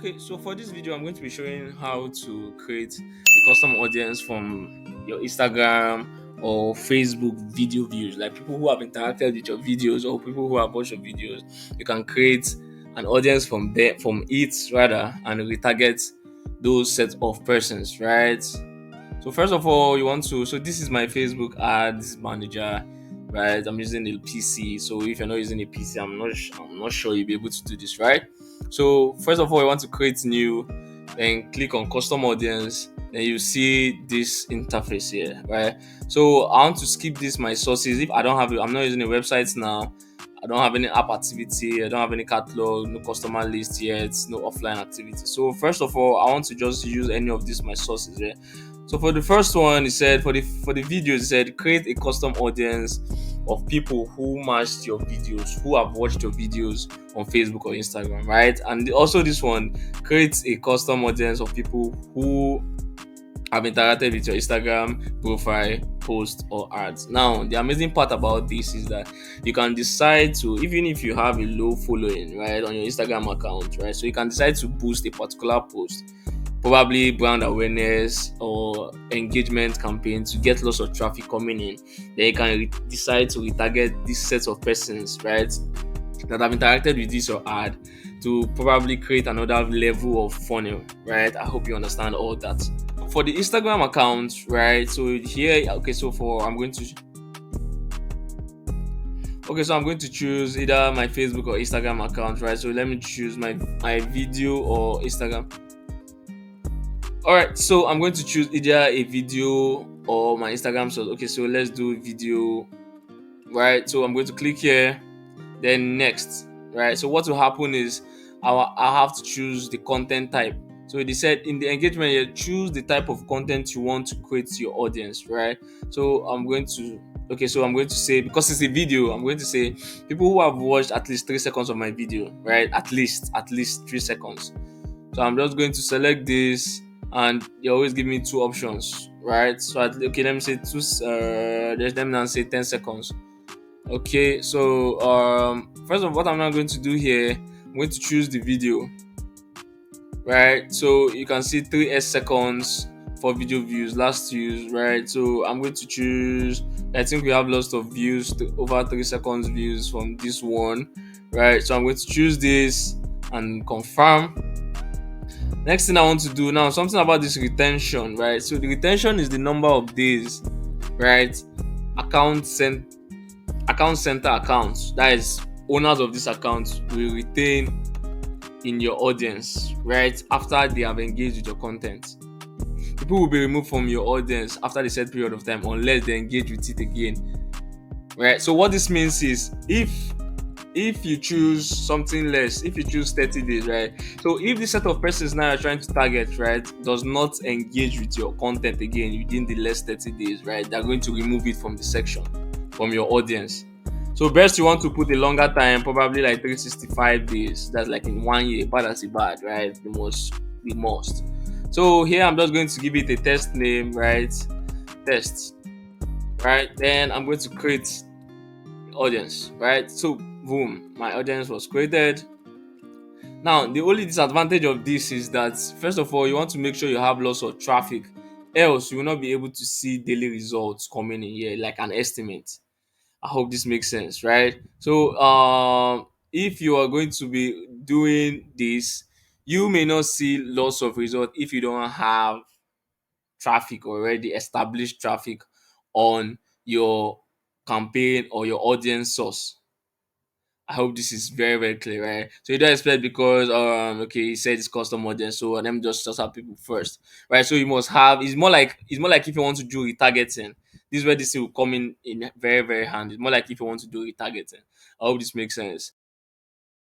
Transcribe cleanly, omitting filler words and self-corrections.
Okay, so for this video, I'm going to be showing how to create a custom audience from your Instagram or Facebook video views, like people who have interacted with your videos or people who have watched your videos. You can create an audience from there, from it rather, and retarget those set of persons, right? So first of all, you want to. So this is my Facebook ads manager, right? I'm using a PC. So if you're not using a PC, I'm not sure you'll be able to do this, right? So first of all, you want to create new, then click on custom audience. Then you see this interface here, right? So I want to skip this my sources. If I don't have it, I'm not using a website now. I don't have any app activity. I don't have any catalog, no customer list yet, no offline activity. So first of all, I want to just use any of these my sources here. So for the first one, he said for the videos, he said create a custom audience of people who matched your videos, who have watched your videos on Facebook or Instagram, right? And also this one, create a custom audience of people who have interacted with your Instagram profile, post, or ads. Now, the amazing part about this is that you can decide to, even if you have a low following, right, on your Instagram account, right, so you can decide to boost a particular post, probably brand awareness or engagement campaign to get lots of traffic coming in. Then you can decide to retarget this set of persons, right, that have interacted with this or ad to probably create another level of funnel, right? I hope you understand all that. For the Instagram account, right? So here, okay, so for I'm going to choose either my Facebook or Instagram account, right? So let me choose my video or Instagram. All right, so I'm going to choose either a video or my Instagram source. Okay, so let's do video, right? So I'm going to click here, then next, right? So what will happen is I have to choose the content type. So they said in the engagement here, choose the type of content you want to create to your audience, right? So I'm going to say, because it's a video, I'm going to say people who have watched at least 3 seconds of my video, right? At least 3 seconds. So I'm just going to select this, and they always give me two options, right? So okay, let me say let me now say 10 seconds. Okay, so first of all, what I'm now going to do here, I'm going to choose the video, right? So you can see 3 seconds for video views, last views, right? So I'm going to choose. I think we have lots of views, over 3 seconds views from this one, right? So I'm going to choose this and confirm. Next thing I want to do now, something about this retention, right? So the retention is the number of days, right? Account sent account center accounts, that is owners of this account, will retain in your audience, right, after they have engaged with your content. People will be removed from your audience after the set period of time unless they engage with it again, right? So what this means is if you choose something less, if you choose 30 days, right, so if the set of persons now you're trying to target, right, does not engage with your content again within the last 30 days, right, they're going to remove it from the section, from your audience. So best you want to put a longer time, probably like 365 days. That's like in 1 year. Bad as a bad, right? The most. So here I'm just going to give it a test name, right? Test, right? Then I'm going to create audience, right? So boom, my audience was created. Now the only disadvantage of this is that first of all, you want to make sure you have lots of traffic, else you will not be able to see daily results coming in here, like an estimate. I hope this makes sense, right? So, if you are going to be doing this, you may not see lots of results if you don't have traffic already, established traffic on your campaign or your audience source. I hope this is very, very clear, right? So you don't expect because okay, he said it's custom audience, so let me just have people first, right? So you must have. It's more like if you want to do retargeting. This is where this thing will come in very, very handy. It's more like if you want to do retargeting. I hope this makes sense.